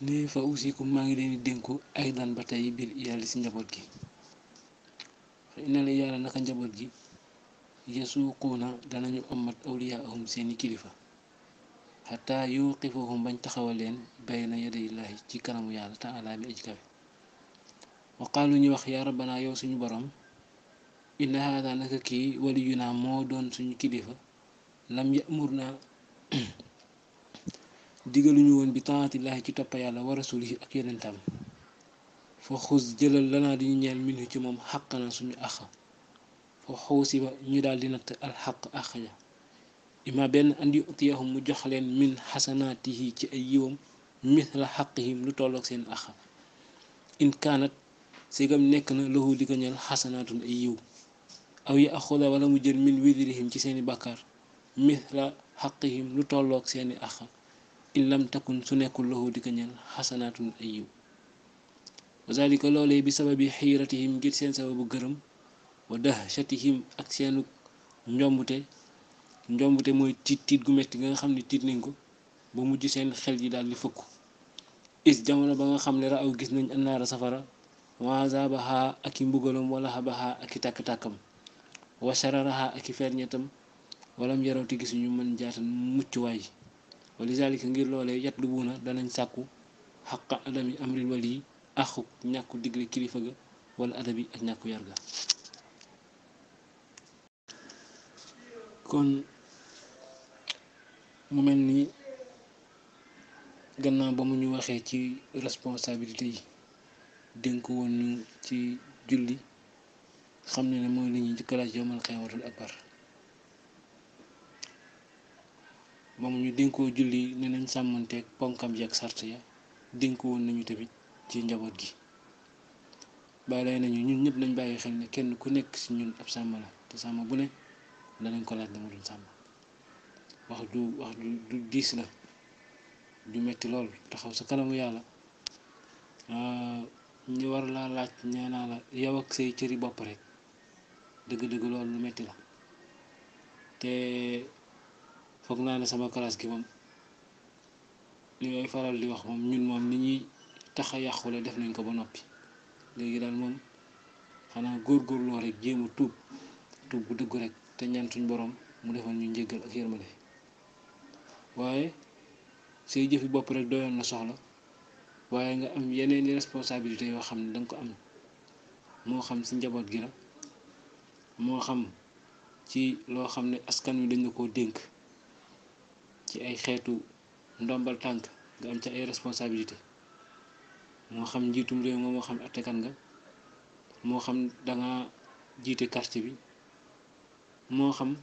ne fa usikum maa ngi leen di dénku ay daan ba tey bil iyaali si njaboot gi ina la yàlla naka njaboot gi yasuuquuna danañu amat awliyaahum seeni kilifa xataa yuqifuhum bañ taxawal leen bayna yadayillaahi ci kanamu yàlla taala bi aj kawe wa qaalu ñu wax yaa rabbanaa yow suñu borom inna haada naka kii waliyunaa moo doon suñu kilifa lam yamur naa digaluñu woon bi taatillaahi ci toppa yàlla wa rasulihi ak yonentam fa xus jëlal lanaa di ñu ñeel minhu ci moom xaqana suñu àq fa xuusi ba ñu daal di natt alxaq àq ja ima benn andi utiyahum mu jox leen min xasanaatihi ci ay yiwam mithla xaqihim lu tolloog seen àq in kaanat sigam nekk na lahu di ko ñeel xasanaatun ay yiw aw ya axuda wala mu jël min widrihim ci seeni bàkkaar mithla xaqihim lu tolloog seeni àq in lam takun su nekkul lahu di ko ñeel xasanaatun ay yiw wa zalika loolee bi sababi xiiratihim ngir seen sababu gërëm wa dahshatihim ak seenu njombute mooy tiit gu metti nga xam ne tiit nañ ko ba mujj seen xel yi daal di fëkk is jamono ba nga xam ne raaw gis nañ annaara safara wa azabaha ak i mbugalam wala habaha ak i tàkk-tàkkam wa shararaha ak i ferñetam walam yarawti gisuñu mën jaatan mucc waay wa lizalika ngir loolee yatlubuuna danañ sàkku xaqa adami amril wali axu ñàkku digle kilifa ga wala adabi ak ñàkku yar ga kon mu mel ni gannaaw ba mu ñu waxee ci responsabilité yi dénk woon ñu ci julli xam ne mooy li ñuy njëkk a laaj yawmal qiyaamatul akbar ba mu ñu dénkoo julli ne nañ sàmmanteeg ponkam yi ak sart ya dénk woon nañu tamit ci njaboot gi bàyyi nañu ñun ñëpp nañ bàyyi xel ne kenn ku nekk ci ñun ab sàmm la te sàmm bu ne danañ ko laaj dama doon sàmm wax du diis la du metti lool taxaw sa kanamu yàlla ñu war laa laaj nee naa la yow ak say cëri bopp rek dëgg-dëgg loolu lu metti la te foog naa ne sama classe gi moom li ngay faral di wax moom ñun moom ni ñuy tax a yàqule def nañ ko ba noppi léegi daal moom xanaa góorgóorloo rek jéem a tuub bu dëgg rek te ñaan suñ borom mu defal ñu njéggal ak yërmande waaye say jëfi bopp rek doyoon na soxla waaye nga am yeneen i responsabilité yoo xam ne danga ko am moo xam ci njaboot gi la moo xam ci loo xam ne askan wi dañ la koo dénk ci ay xeetu ndombal tànk nga am ci ay responsabilité moo xam njiitum réew nga moo xam attekat nga moo xam danga jiite quartier bi moo xam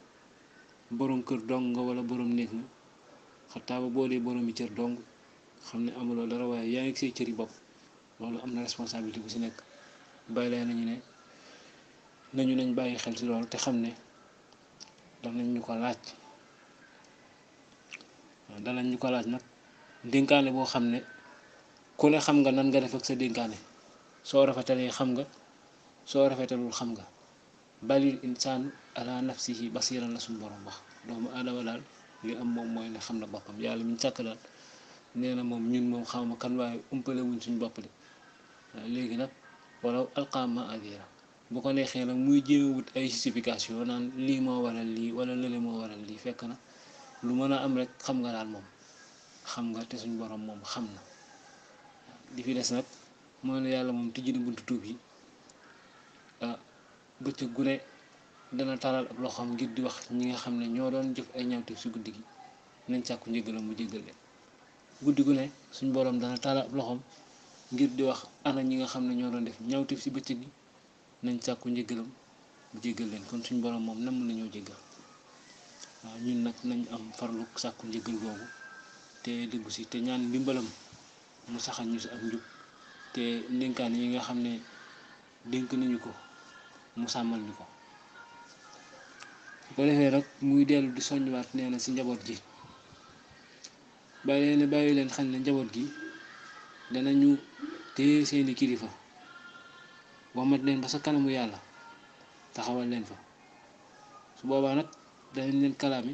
boroom kër dong nga wala boroom néeg nga xataa ba boo dee boroomi cër dong xam ne amuloo dara waaye yaa ngi say cëri bopp loolu am na responsabilité bu ci nekk bàyyi lay nañ bàyyi xel ci loolu te xam ne danañ ñu ko laaj nag dénkaane boo xam ne ku ne xam nga nan nga def ak sa dénkaane soo rafetalee xam nga soo rafetalul xam nga balil insaan ala nafsihi basiran la suñu borom wax doomu aadama daal li am moom mooy ne xam na boppam yàlla mi ñu sàkk daal nee na moom ñun moom xawma kan waaye umpale wuñ suñ bopp de léegi nag wala alqaama adira bu ko neexee nag muy jéem a wut ay justification naan lii moo waral lii wala lële moo waral lii fekk na lu mën a am rek xam nga daal moom xam nga te suñ borom moom xam na di fi des nag mooy ne yàlla moom tijji na buntu tuub yi bëccëg gu ne dana taral ab loxoom ngir di wax ñi nga xam ne ñoo doon jëf ay ñaawteef ci guddi gi nañ sàkku njëgalam mu jéggal leen guddi gu ne suñ borom dana taral ab loxoom ngir di wax ana ñi nga xam ne ñoo doon def ñaawteef ci bëccëg gi nañ sàkku njëgalam mu jéggal leen kon suñ borom moom nam nañoo jéggal waaw ñun nag nañ am farlu sàkku njëgal googu te dëggu si te ñaan ndimbalam mu saxal ñu si ak njub te ndénkaan yi nga xam ne dénk nañu ko mu sàmmal ñu ko bu ko defee rek muy dellu di soññuwaat nee na si njaboot gi bàyyi leen xel ne njaboot gi danañu téye seeni kilifa womat leen ba sa kanamu yàlla taxawal leen fa su boobaa nag danañ leen kalaame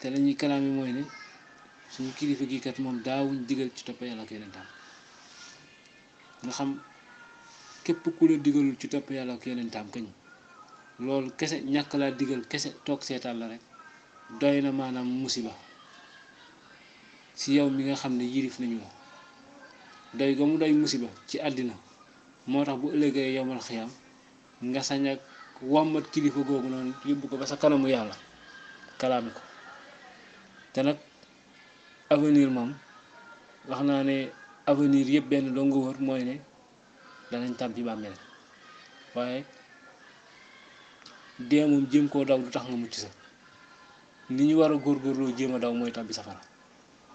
te lañuy kalaame mooy ne suñu kilifa gi kat moom daawuñ digal ci topp yàlla ak yonentam nga xam képp ku la digalul ci topp yàlla ak yonentam kañ loolu kese ñàkk laa digal kese toog seetaan la rek doy na maanaam musiba si yow mi nga xam ne yilif nañu la doy ga mu doy musiba ci àddina moo tax bu ëllëgee yomal xiyam nga sañ ak wàmmat kilifa googu noonu yóbbu ko ba sa kanamu yàlla kalaame ko te nag avenir moom wax naa ne avenir yëpp benn doo nga wër mooy ne danañ tàbbi bàmmeel waaye dee moom jéem koo daw du tax nga mucc sa li ñu war a góorgóorloo jéem a daw mooy tàbbi safara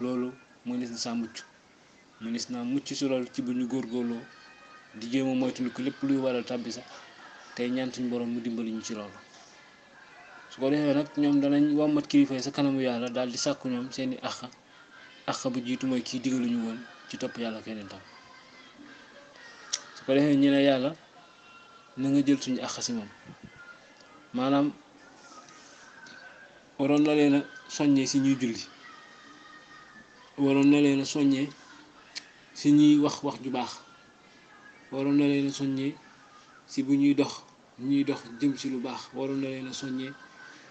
loolu mënees na saa mënees naa mucc si loolu ci bu ñu góorgóorloo di jéem a moytandiku lépp luy waral tàbbi sax tey ñaan suñu borom mu dimbali ñu ci loolu su ko defee nag ñoom danañ wàmmat kilifa yi sa kanamu yàlla daal di sàkku ñoom seeni àq bu jiitu mooy kii digaluñu woon ci topp yàlla keneen tam su ko defee ñu ne yàlla na nga jël suñu àq si moom maanaam waroon na leen a soññee si ñuy julli waroon na leen a soññee si ñuy wax ju baax waroon na leen a soññee si bu ñuy dox jëm si lu baax waroon na leen a soññee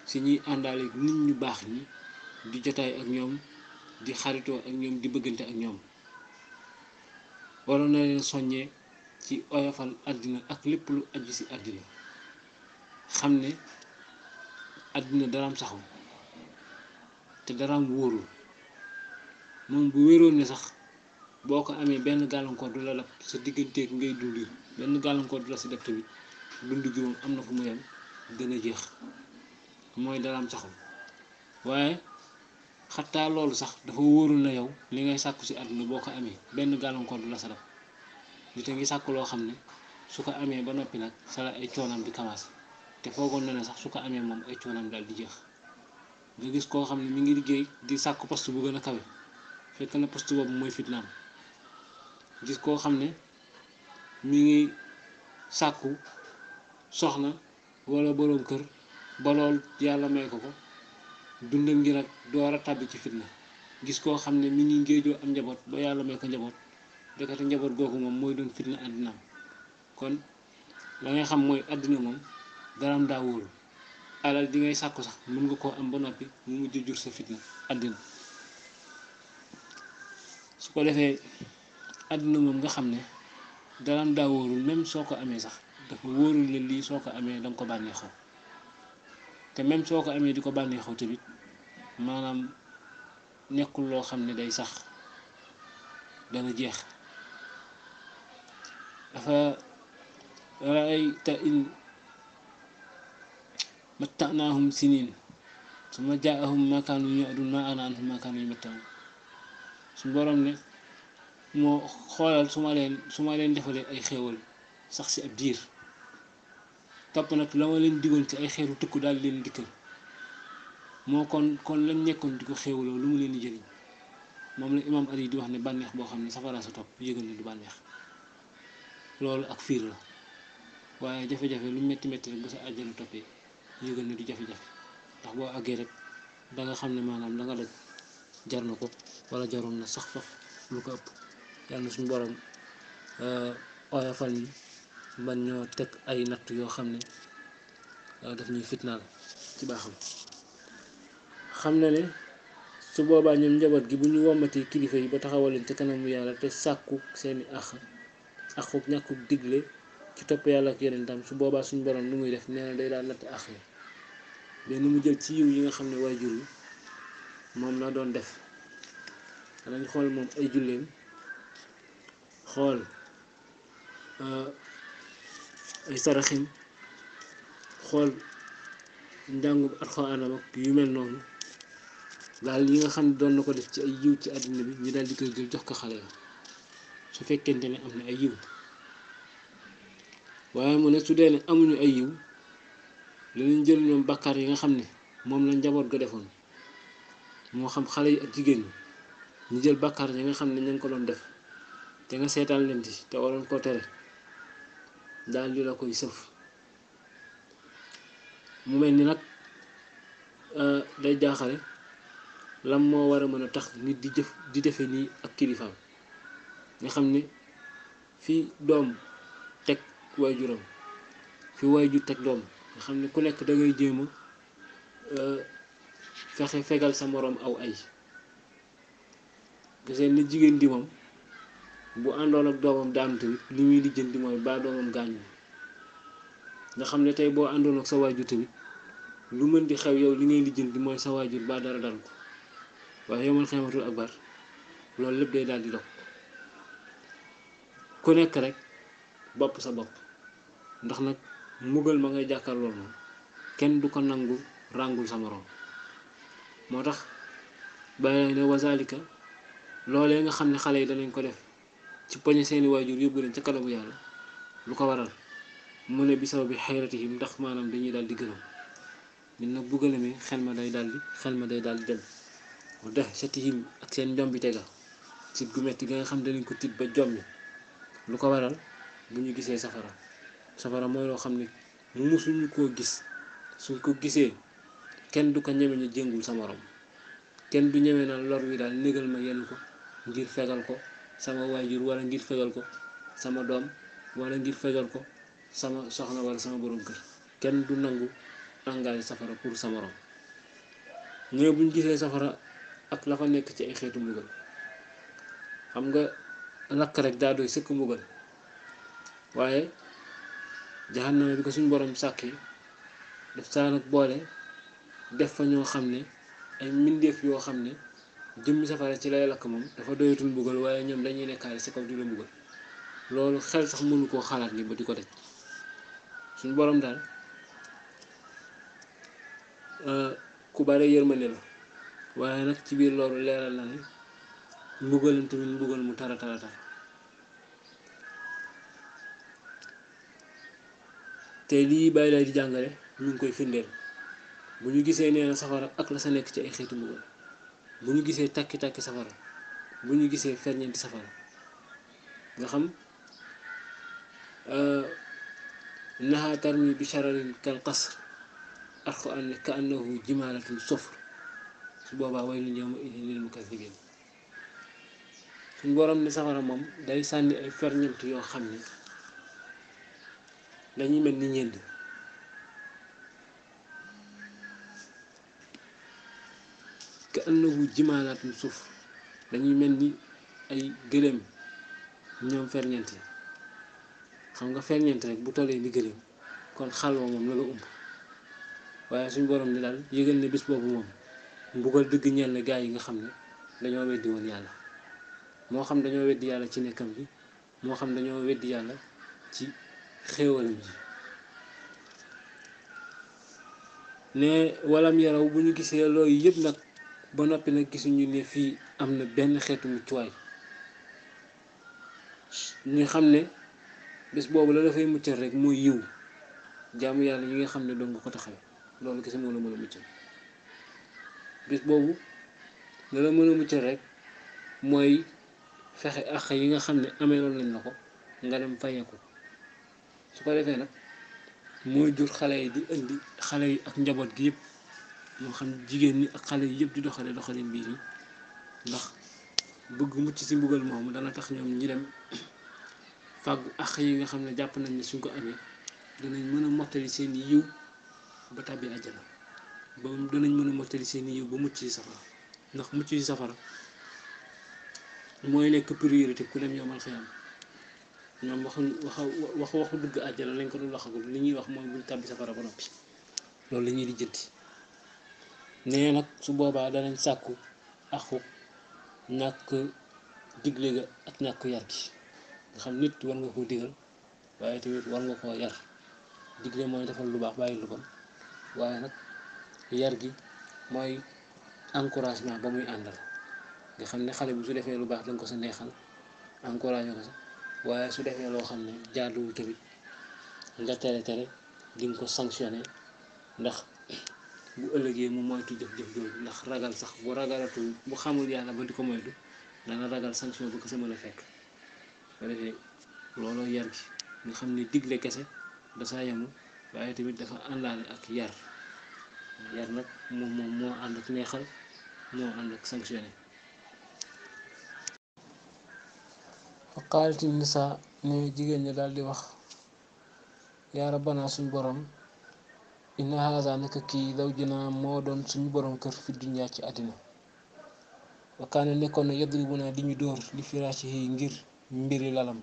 si ñuy àndaale nit ñu baax ñi di jotaay ak ñoom di xaritoo ak ñoom di bëggante ak ñoom waroon na leen soññee ci oyofal àddina ak lépp lu aju si àddina xam ne àddina daraam saxul te daraam wóorul moom bu wéroon ne sax boo ko amee benn gàllankoor du la dab sa digganteeg ngay dund benn gàllankoor du la si def tamit dund gi moom am na fu mu yem dana jeex mooy daraam saxul waaye xattaa loolu sax dafa wóorul na yow li ngay sàkku si àdduna boo ko amee benn gàllankoor du la sa dab nit a ngi sàkku loo xam ne su ko amee ba noppi nag sa la ay coonam di commencé te foogoon na ne sax su ko amee moom ay coonam daal di jeex nga gis koo xam ne mi ngi liggéey di sàkku poste bu gën a kawe fekk na poste boobu mooy fitnaam gis koo xam ne mi ngi sàkku soxna wala boroom kër ba lool yàlla may ko dundam gi nag door a tàbbi ci fitna gis koo xam ne mi ngi ngéejoo am njaboot ba yàlla may ko njaboot dekate njaboot googu moom mooy doon fitna àddinaam kon la ngay xam mooy àddina moom daraam daa wóorul alal di ngay sàkku sax mën nga koo am ba noppi mu mujj jur sa fitna àddina su ko defee àddina moom nga xam ne daraam daa wóorul même soo ko amee sax dafa wóorul ne lii soo ko amee danga ko bànneexoo te même soo ko amee di ko bànneexoo tamit maanaam nekkul loo xam ne day sax dana jeex dafa raayta in matta'naahum siniin summa jaa'ahum maa kaanu yu'aduun maa aghnaa anhum maa kaanu yamatta'uun suñu borom ne moo xoolal su ma leen defalee ay xéewal sax si ab diir topp nag la ma leen digoon ci ay xeeru tëkku daal leen dikkal moo kon lañ nekkoon di ko xéewaloo lu mu leen di jëriñ moom la imaam Ali di wax ne bànneex boo xam ne safara sa topp yëgal ne du bànneex loolu ak fiir la waaye jafe-jafe lu metti metti rek bu sa àjjana toppee yëgal ne du jafe-jafe ndax boo àggee rek da nga xam ne maanaam la nga daj jar na ko wala jaroon na sax faf lu ko ëpp yàlla na suñu borom oyofal ñi man ñoo teg ay natt yoo xam ne daf ñuy fitnaal ci baaxam xam na ne su boobaa ñoom njaboot gi bu ñu wommatee kilifa yi ba taxawal leen ci kanamu yàlla te sàkku seeni àqu ñàkku digle ci topp yàlla ak yeneen tam su boobaa suñu borom lu muy def nee na day daal natt àq yi benn mu jël ci yiw yi nga xam ne waajur yi moom la doon def danañ xool moom ay julleem xool ay saraxim xool njàngu alxuraanam ak yu mel noonu daal yi nga xam ne doon na ko def ci ay yiw ci àddina bi ñu daal di koy jël jox ko xale la su fekkente ne am na ay yiw waaye mu ne su dee ne amuñu ay yiw danañ jël ñoom bàkkaar yi nga xam ne moom la njaboot ga defoon moo xam xale yi ak jigéen ñi ñu jël bàkkaar yi nga xam ne ña ngi ko doon def te nga seetaan leen ci te waroon koo tere daal di la koy sëf mu mel ni nag day jaaxale lam moo war a mën a tax nit di defe nii ak kilifaam nga xam ne fi doom teg waajuram fi waajur teg doom nga xam ne ku nekk da ngay jéem a fexe fegal sa moroom aw ay gisee ni jigéen di moom bu àndoon ak doomam daanu tamit li muy lijjanti mooy ba doomam gaañu nga xam ne tey boo àndoon ak sa waajur tamit lu mën di xew yow li ngay lijjanti mooy sa waajur ba dara dal ko waaye yow man xamatul akbar loolu lépp day daal di dog ku nekk rek bopp sa bopp ndax nag mbugal ma ngay jàkkaar lool moom kenn du ko nangu ràngul sa moroom moo tax bàyyi ne wazalika loolee nga xam ne xale yi danañ ko def ci poñe seeni waajur yóbbu leen ca kanamu yàlla lu ko waral mu ne bisaw bi xayratihim ndax maanaam dañuy daal di gërëm nit nag bu gëlëmee xel ma day daal di dem mu dex satihim ak seen njombite ga sit gu metti ga nga xam danañ ko tiit ba jommi lu ko waral bu ñu gisee safara mooy loo xam ne musuñu koo gis suñ ko gisee kenn du ko ñeme ñu jéngul sa morom kenn du ñeme naan lor wi daal négal ma yenn ko ngir fegal ko sama waajur wala ngir fegal ko sama doom wala ngir fegal ko sama soxna wala sama borom kër kenn du nangu engagé safara pour sa morom ñoo buñ gisee safara ak la fa nekk ci ay xeetu mbugal xam nga lakk rek daa doy sëkk mbugal waaye jahannama bi ko suñ borom sàkkee daf saa nag boole def fa ñoo xam ne ay mbindeef yoo xam ne jëmmi safara ci lay lakk moom dafa doyatul mbugal waaye ñoom dañuy nekkaale si kaw di la mbugal loolu xel sax mënu koo xalaat ni ba di ko daj suñ borom daal ku bare yërmande la waaye nag ci biir loolu leeral na ne mbugalam tamit mbugal mu tara te lii bàyyi lay di jàngale ñu ngi koy firndeel bu ñu gisee nee na safara ak la sa nekk ci ay xeetu mbugal bu ñu gisee takki-takki safara bu ñu gisee ferñeenti safara nga xam naha tarmi bi shararin kal qasr arxu an ka annahu jimalatun sofr su boobaa waylun yawma idin lil mukaththibin suñ borom ne safara moom day sànni ay ferñeent yoo xam ne dañuy mel ni ñend ka annahu jimalatun sofr dañuy mel ni ay gëléem ñoom ferñeent yi xam nga ferñeent rek bu tollee ni gëléem kon xalwa moom la la umb waaye suñ borom ni daal yëgal ne bis boobu moom mbugal dëgg ñeel na gaa yi nga xam ne dañoo weddi woon yàlla moo xam dañoo weddi yàlla ci nekkam bi moo xam dañoo weddi yàlla ci xéewalam ji ne walam yaraw bu ñu gisee loolu yëpp nag ba noppi nag gisuñu ne fii am na benn xeetu muccuwaay ñu xam ne bis boobu la dafay muccal rek mooy yiw jaamu yàlla yi nga xam ne doon nga ko taxawee loolu kese moo la mën a muccal bis boobu la la mën a muccal rek mooy fexe àq yi nga xam ne ameeloon nañ la ko nga dem fayeeku su ko defee nag mooy jur xale yi di indi xale yi ak njaboot gi yëpp moo xam jigéen ñi ak xale yi yëpp di doxaleen bii nii ndax bëgg mucc ci mbugal moomu dana tax ñoom ñi dem fàggu àq yi nga xam ne jàpp nañ ne suñ ko amee danañ mën a mottali seen yiw ba tàbbi àjjana ba danañ mën a mottali seen yiw ba mucc ci safara ndax mucc ci safara mooy nekk priorité ku dem yomal xiyam ñoom waxu dugg àjjana lañ ko dul waxagul li ñuy wax mooy buñ tàbbi safara ba noppi loolu la ñuy lijjanti nee nag su boobaa danañ sàkku axu ñàkk digle ga ak ñàkk yar gi nga xam nit war nga koo digal waaye tamit war nga koo yar digle mooy defal lu baax bàyyi lu bon waaye nag yar gi mooy encouragement ba muy àndal nga xam ne xale bi su defee lu baax danga ko sa neexal encouragé ko sa waaye su defee loo xam ne jaaduwul tamit nga tere di nga ko sanctionné ndax bu ëllëgee mu moytu jëf-jëf jooju ndax ragal sax bu ragalatul bu xamul yàlla ba di ko moytu dana ragal sanction bu ko sa mën a fekk ba defee looloo yar gi nga xam ne digle kese dasaa yemul waaye tamit dafa àndaale ak yar nag moom moo ànd ak neexal moo ànd ak sanctionné. fa qaalati nisaa ne jigéen ñi daal di wax yaa rabbana suñu borom inna haza naka kii zawjuna moo doon suñu borom kër fi dunya ci àddina wa kaana nekkoon na yadribuna di ñu dóor li firaashihi ngir mbiri lalam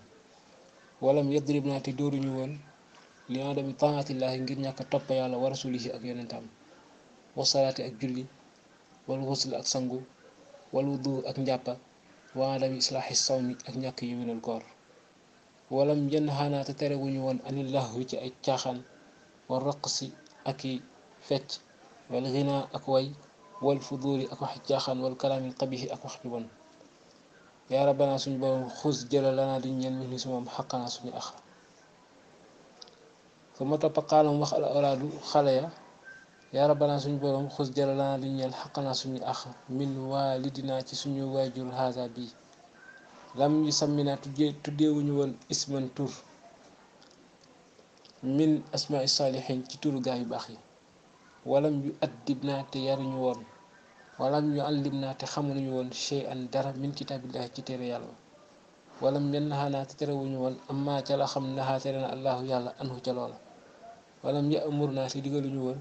walam yadribna te dóoruñu woon li adami taatillaahi ngir ñàkk topp yàlla wa rasulihi ak yonentam wa salaati ak julli wal xusli ak sangu wal wudu ak njàppa wa adami islaahi sawmi ak ñàkk yiwinal koor walam yenn xanaa te terewuñu woon anil lahwi ci ay caaxaan wal raqsi ak i fecc wal ginaa ak way wal fuduuli ak waxi caaxaan wal kalaamil qabixi ak wax ju bon yaa rabbana suñu borom xus jëla lanaa di ñeen mi ni si moom xaqanaa suñu ax fa ma topp xaalam wax al awlaadu xale ya yaa rabbana suñu borom xus jëla lanaa di ñeen xaqanaa suñu ax min waalidina ci suñu waajur haza bii lam yu sàmmina tuddeewuñu woon isman tur min asmaai saalihin ci turu gaa yu baax yi walam yu addib naa te yaruñu woon walam yu allim naa te xamuñu woon chey an dara min kitaabillahi ci téere yàlla walam yenn xanaa te terewuñu woon amma ca la xam naxaa tere na allahu yàlla anhu ca loola walam ya amur naa te digaluñu woon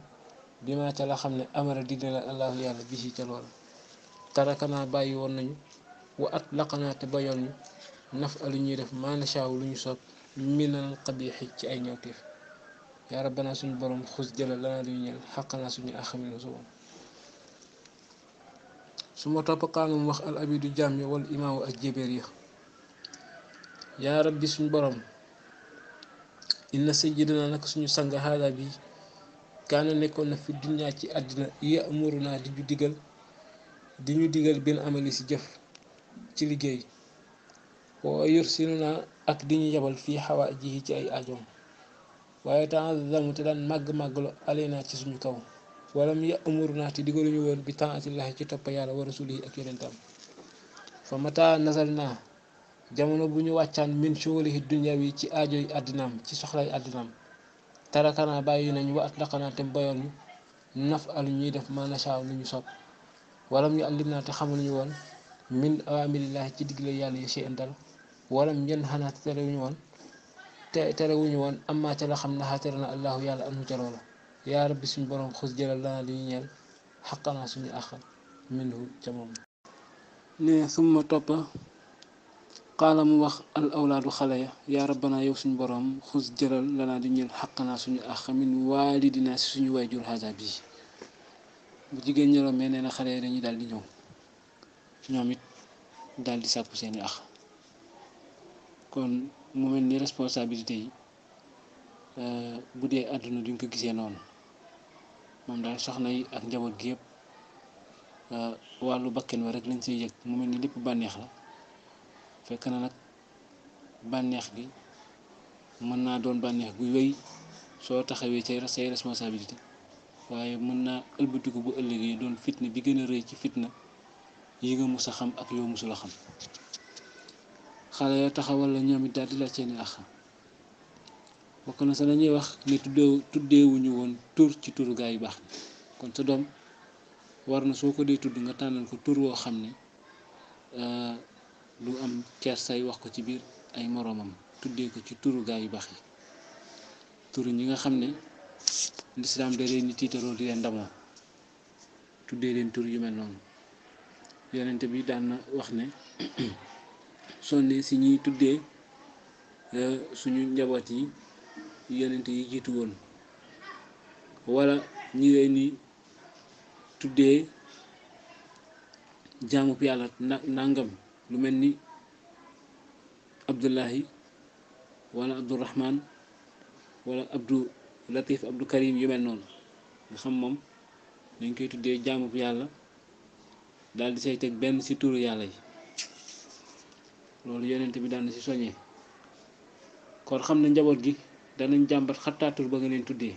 bi ma ca la xam ne amara digle na allahu yàlla bisi ca loola tarakanaa bàyyi woon nañu wa at laqanaa te bayoon ñu naf alu ñuy def maanashaaw lu ñu soob minal qabixi ci ay ñawteef yaa rabbana suñu borom xus jëla lanaa luñu ñeel xaqanaa suñu axaminu su woon su ma topp xaanum wax al abidu jaam ya wal imaamu ak jébéer ya yaa rabbi suñu borom inna sayyidina nag suñu sang haada bi kaana nekkoon na fi dunya ci àddina ya'muruna di ñu digal benn amali si jëf ci liggéey wa yursiluna ak di ñu yabal fii xawaajihi ci ay ajoom waaye ta'azzamu te daan màgg-màgglu alayna ci suñu kaw walam ya'muruna te digaluñu woon bi taatillahi ci topp yàlla wa rasulihi ak yonentam fa mata nazalna jamono bu ñu wàccaan min shughlihi dunyawi ci aajoy àddinaam ci soxlay àddinaam tarakanaa bàyyi nañu wa atlaqanaa te bayoon ñu naf alu ñuy def ma nashaa lu ñu sopp walam yu allim naa te xamaluñu woon min awaamirillahi ci digle yàlla yi shay'an dara walam yenn xanaa te terewuñu woon amma ca la xam naxaa tere na allahu yàlla anhu ca loola yaa rabbi suñu borom xus jëlal lanaa li ñu ñeel xaqanaa suñu àq minhu ca moom ne summa toppa qaala mu wax al awlaadu xale ya yaa rabbana yow suñu borom xus jëlal lanaa di ñeel xaqanaa suñu àq min waalidina si suñu waajur haza bii bu jigéen ñi rombee nee na xale yi dañuy daal di ñëw ñoom it daal di sàkku seeni àq kon mu mel ni responsabilité yi bu dee àdduna duñ ko gisee noonu moom daal soxna yi ak njaboot gi yëpp wàllu bakken wa rek lañ say yëg mu mel ni lépp bànneex la fekk na nag bànneex gi mën naa doon bànneex gu wéy soo taxawee ci say responsabilité waaye mën naa ëlbatiku bu ëllëgee doon fitna bi gën a rëy ci fitna yi nga mus a xam ak yow musul a xam xale ya taxawal la ñoom it daal di la seeni àq bokk na sa lañuy wax ni tuddeewuñu woon tur ci turu gaa yu baax kon sa doom war na soo ko dee tudd nga tànnal ko tur woo xam ne du am kersay wax ko ci biir ay moroomam tuddee ko ci turu gaa yu baax yi turu ñi nga xam ne lislaam da leen di tiitaroo di leen ndamoo tuddee leen tur yu mel noonu yonente bi daan na wax ne sonne si ñuy tuddee suñu njaboot yi yonente yi jiitu woon wala ñi leen di tuddee jaamub yàlla nangam lu mel ni Abdullahi wala Abdurahman wala Abdou Latif Abdou Karim yu mel noonu nga xam moom dañ koy tuddee jaamub yàlla daal di say teg benn ci turu yàlla yi loolu yonent bi daan na ci soññee kon xam ne njaboot gi danañ jàmbat xattaatur ba nga leen tuddee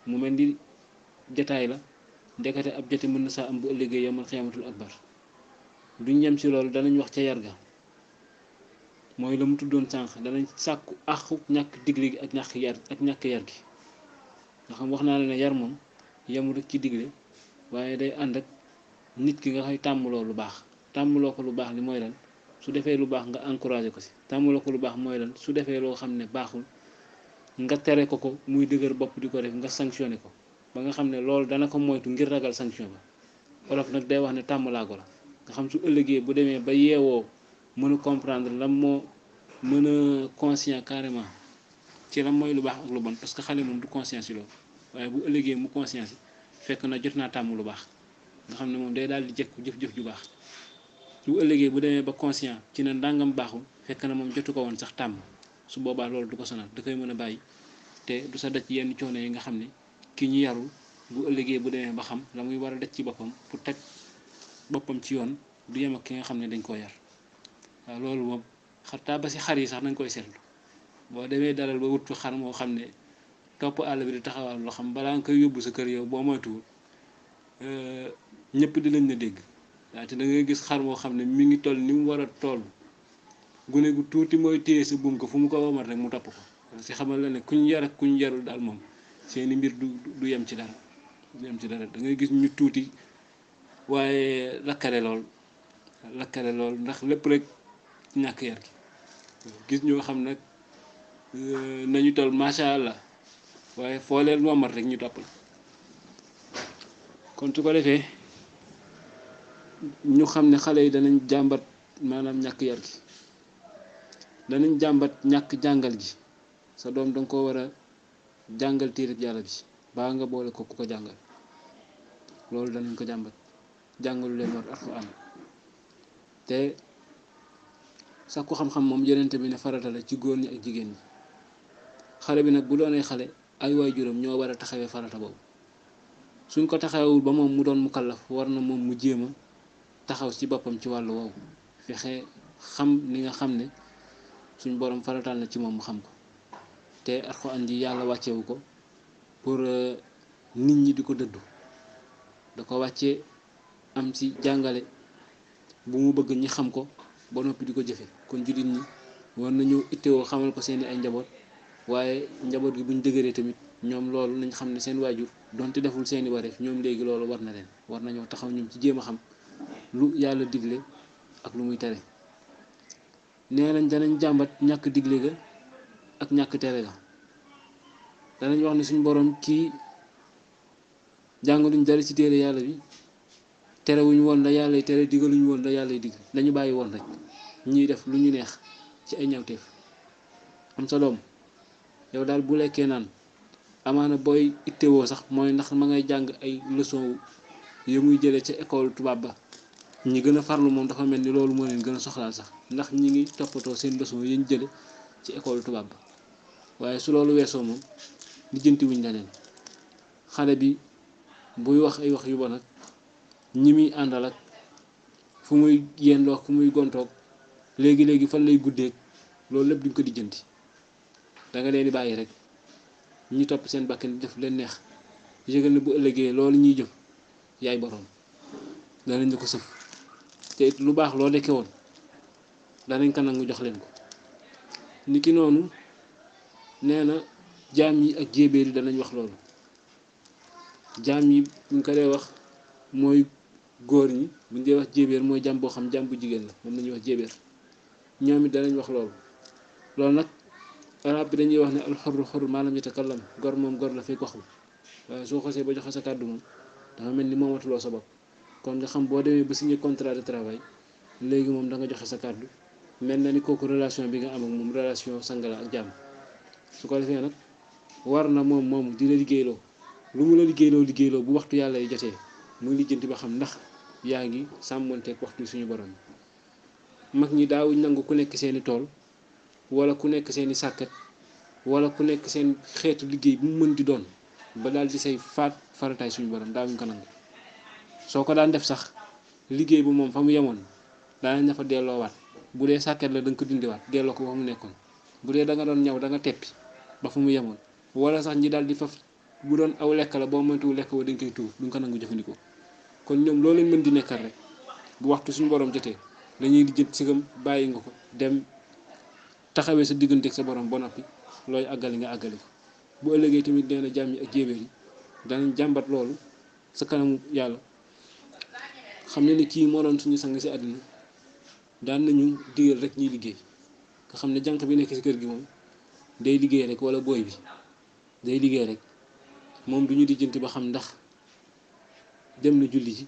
mu mel ni jataay la ndekete ab jate mën na saa am bu ëllëgee yawmal xiyaamatul akbar duñ yem ci loolu danañ wax ca yar ga mooy la mu tuddoon sànq danañ sàkku àqu ñàkk digle gi ak ñàkk yar gi nga xam wax naa la ne yar moom yemul rek ci digle waaye day ànd ak nit ki nga koy tàmmloo lu baax tàmmloo ko lu baax li mooy lan su defee lu baax nga encouragé ko si tàmmloo ko lu baax mooy lan su defee loo xam ne baaxul nga tere ko ko muy dëgër bopp di ko def nga sanctionné ko ba nga xam ne loolu dana ko moytu ngir ragal sanction ba olof nag day wax ne tàmmalaago la nga xam su ëllëgee bu demee ba yeewoo mën a comprendre lan moo mën a conscient carrément ci lan mooy lu baax ak lu bon parce que xale moom du conscience yi loolu waaye bu ëllëgee mu conscience yi fekk na jot naa tàmm lu baax nga xam ne moom day daal di jekku jëf-jëf ju baax bu ëllëgee bu demee ba conscient ci ne ndàngam baaxul fekk na moom jotu ko woon sax tàmm su boobaa loolu du ko sonal da koy mën a bàyyi te du sa daj yenn coono yi nga xam ne ki ñu yarul bu ëllëgee bu demee ba xam la muy war a daj ci boppam pour teg boppam ci yoon du yem ak ki nga xam ne dañ koo yar waaw loolu moom xataa ba si xar yi sax nañ koy seetlu boo demee dalal ba wut xar moo xam ne topp àll bi di taxawal loo xam balaa nga koy yóbbu sa kër yow boo moytuwul ñëpp dinañ la dégg waaye te da ngay gis xar moo xam ne mi ngi toll ni mu war a toll gune gu tuuti mooy téye sa buum ko fu mu ko womat rek mu topp ko si xamal la ne kuñ yar ak kuñ yarul daal moom seeni mbir du yem ci dara du yem ci dara da ngay gis ñu tuuti waaye lakkale lool ndax lépp rek ñàkk yar gi gis ñoo xam nag nañu toll macha allah waaye foo leen womat rek ñu topp la kon su ko defee ñu xam ne xale yi danañ jàmbat maanaam ñàkk yar gi danañ jàmbat ñàkk jàngal gi sa doom danga ko war a jàngal téereb yàlla bi baa nga boole ko ku ko jàngal loolu danañ ko jàmbat jàngalu leen war alxuraan te sax ku xam-xam moom yonent bi ne farata la ci góor ñi ak jigéen ñi xale bi nag bu doonee xale ay waajuram ñoo war a taxawee farata boobu suñ ko taxawewul ba moom mu doon mukallaf war na moom mu jéem a taxaw ci boppam ci wàllu woowu fexe xam li nga xam ne suñ borom farataal na ci moom mu xam ko te alxuraan ji yàlla wàccewu ko pour nit ñi di ko dëddu da ko wàccee am ci jàngale bu mu bëgg ñi xam ko ba noppi di ko jëfe kon jullit ñi war nañu ittewoo xamal ko seeni ay njaboot waaye njaboot gi buñ dëgëree tamit ñoom loolu nañ xam ne seen waajur donte deful seeni wareef ñoom léegi loolu war na leen war nañoo taxaw ñoom ci jéem a xam lu yàlla digle ak lu muy tere nee nañ danañ jàmbat ñàkk digle ga ak ñàkk tere ga danañ wax ne suñ borom kii jàngaluñ dara ci téere yàlla bi terewuñ woon la yàllay tere digaluñ woon la yàllay dig lañu bàyyi woon rek ñuy def lu ñu neex ci ay ñawteef am sa doom yow daal bu lekkee naan amaana booy ittewoo sax mooy ndax ma ngay jàng ay leçon yu muy jëlee ca école tubaab ba ñi gën a farlu moom dafa mel ni loolu moo leen gën a soxlaal sax ndax ñi ngi toppatoo seen leçon yi ñu jële ci école tubaab ba waaye su loolu weesoo moom lijjanti wuñ leneen xale bi buy wax ay wax yu bon ak ñi muy àndal ak fu muy yendoo fu muy gontoog léegi fan lay guddeeg loolu lépp duñ ko lijjanti danga leen di bàyyi rek ñi topp seen bakkan def leen neex yëgal ne bu ëllëgee loolu ñuy jëf yaay boroom danañ la ko sëf te it lu baax loo dekke woon danañ ko nangu jox leen ko niki noonu nee na jaam yi ak jéebéer yi danañ wax loolu jaam yi buñ ko dee wax mooy góor ñi buñ dee wax jéebéer mooy jaam boo xam jaam bu jigéen la moom lañuy wax jéebéer ñoom it danañ wax loolu nag arab bi dañuy wax ne alxurru xurr maalam yatakallam gor moom gor la fekk waxul waaye soo xasee ba joxe sa kàddu moom dafa mel ni moomatuloo sa bopp kon nga xam boo demee ba signé contrat de travail léegi moom da nga joxe sa kàddu mel na ni kooku relation bi nga am ak moom relation sangala ak jàmm su ko defee nag war na moom di la liggéeyloo lu mu la liggéeyloo bu waxtu yàlla yi jotee muy lijjanti ba xam ndax yaa ngi sàmmonteeg waxtu suñu borom mag ñi daawuñ nangu ku nekk seeni tool wala ku nekk seeni sàkkat wala ku nekk seen xeetu liggéey bu mu mën di doon ba daal di say faat farataay suñu borom daawuñ ko nangu soo ko daan def sax liggéey bu moom fa mu yemoon daanañ dafa delloowaat bu dee sàkkat la da nga ko dindiwaat delloo ko fa mu nekkoon bu dee da nga doon ñaw da nga teppi ba fu mu yemoon wala sax ñi daal di faf bu doon aw lekk la boo mëntuwul lekk wa dañ koy tuur duñ ko nangu jëfandikoo kon ñoom loolu lañ mën di nekkal rek bu waxtu suñu borom jotee lañuy di jët sigam bàyyi nga ko dem taxawee sa diggante ak sa borom ba noppi looy àggali nga àggali ko bu ëllëgee tamit nee na jàmm yi ak jéebéer yi danañ jàmbat loolu sa kanamu yàlla xam ne ni kii moo doon suñu sang si àddina daan nañu digal rek ñuy liggéey nga xam ne jànq bi nekk si kër gi moom day liggéey rek wala booy bi day liggéey rek moom du ñu lijjanti ba xam ndax dem na julli ji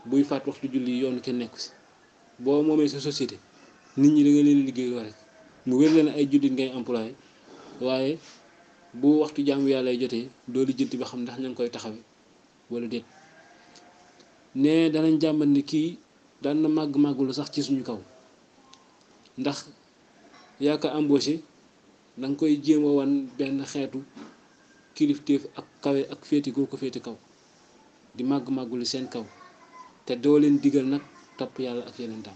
buy faat waxtu julli yoonu kenn nekku si boo moomee sa société nit ñi da nga leen liggéey loo rek mu wér leen ay jullit ngay employé waaye bu waxtu jaamu yàlla jotee doo lijjanti ba xam ndax ña ngi koy taxawe wala déet ne danañ jàmbat ni kii daan na màggulu sax ci suñu kaw ndax yaa ko embauché da nga koy jéem a wan benn xeetu kilifteef ak kawe ak féeti goo ko féeti kaw di màggulu seen kaw te doo leen digal nag topp yàlla ak yeneen tam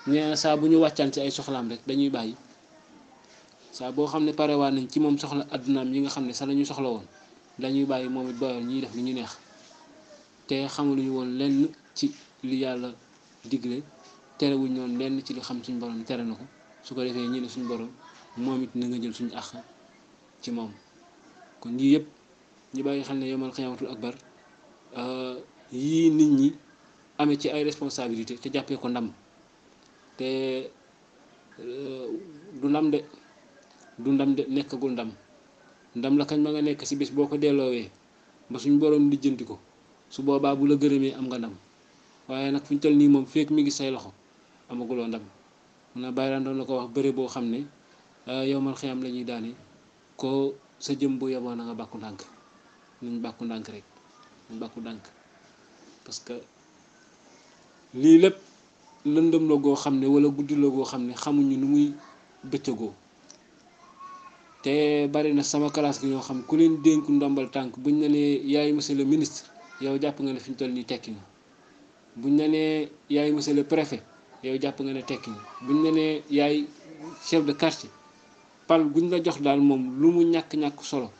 nee na saa bu ñu wàccaan ci ay soxlaam rek dañuy bàyyi saa boo xam ne parewaan nañ ci moom soxla addunaam yi nga xam ne sax lañu soxla woon dañuy bàyyi moom it boyoon ñuy def li ñu neex te xamaluñu woon lenn ci li yàlla digle terewuñ noonu lenn ci li xam suñu borom tere na ko su ko defee ñu ne suñu borom moom it na nga jël suñu àq ci moom kon yii yëpp ñu bàyyi xel ne yomal xiyaamatul akbar yii nit ñi amee ci ay responsabilité te jàppee ko ndam te du ndam de nekkagul ndam la kañ ba nga nekk ci bis boo ko delloowee ba suñu borom lijjanti ko su boobaa bu la gërëmee am nga ndam waaye nag fu ñu toll nii moom fekk mi ngi say loxo amaguloo ndam mun na bàyyi doon na ko wax bëre boo xam ne yowmal xiyam la ñuy daane ko sa jëm bu yeboo na nga bàkku ndànk nañ bàkku ndànk rek nañ bàkku ndànk parce que lii lépp lëndëm la goo xam ne wala guddi la goo xam ne xamuñu nu muy bëccëgoo te bari na sama classe gi ñoo xam ku leen dénku ndombal tànk buñ ne nee yaay monsieur le ministre yow jàpp nga ne fi ñu toll nii tekki nga buñ ne nee yaay monsieur le préfet yow jàpp nga ne tekki nga buñ ne nee yaay chef de quartier pal guñ la jox daal moom lu mu ñàkk-ñàkk solo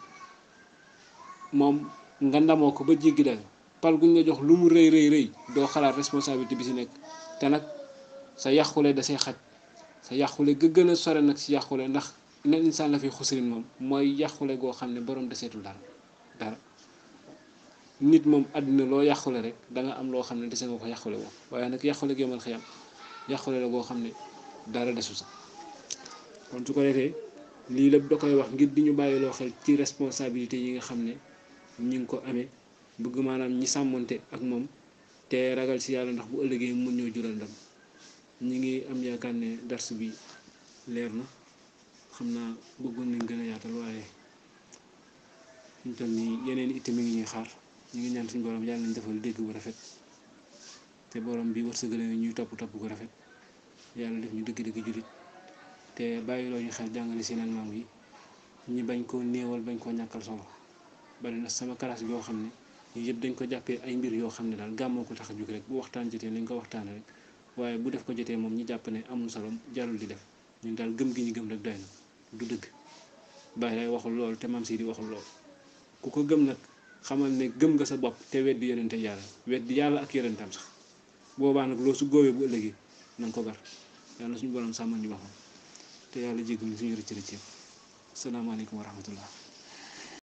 moom nga ndamoo ko ba jéggi dal pal guñ la jox lu mu rëy doo xalaat responsabilité bi si nekk te nag sa yàqule da see xaj sa yàqule ga gën a sore nag si yàqule ndax inal insaan la fi xusrin moom mooy yàqule goo xam ne borom deseetul dara nit moom àddina loo yàqule rek danga am loo xam ne dese nga ko yàqule woo waaye nag yàqule gi yomal xiyam yàqule la goo xam ne dara desu sax kon su ko defee lii lépp da koy wax ngir di ñu bàyyi loo xel ci responsabilité yi nga xam ne ñi ngi ko amee bëgg maanaam ñi sàmmonte ak moom te ragal si yàlla ndax bu ëllëgee mun ñoo jural ndam ñi ngi am yaakaar ne dars bi leer na xam naa bëggoon nañ gën a yaatal waaye ñu toll nii yeneen itte mi ngi ñuy xaar ñu ngi ñaan suñu borom yàlla nañ defal dégg bu rafet te borom bi wërsëgale ñuy topp bu rafet yàlla def ñu dëgg-dëgg jullit te bàyyiloo ñu xel jàngale si neen maam yi ñi bañ koo néewal bañ koo ñàkkal solo bari na sama classe bi yoo xam ne yii yëpp dañ ko jàppee ay mbir yoo xam ne daal gàmmoo ko tax a jóg rek bu waxtaan jotee nañ ko waxtaane rek waaye bu def ko jotee moom ñi jàpp ne amul solo jarul di def ñun daal gëm gi ñu gëm rek doy na du dëgg bàyyi lay waxul loolu te maam si di waxul loolu ku ko gëm nag xamal ne gëm nga sa bopp te weddi yonente yàlla ak yonentam sax boobaa nag loo su góobee bu ëllëgee na nga ko gar yàlla suñu borom sàmmal ñu waxam te yàlla jéggal ñu suñu rëcc rëcc yëpp asalaamaaleykum wa rahmatullah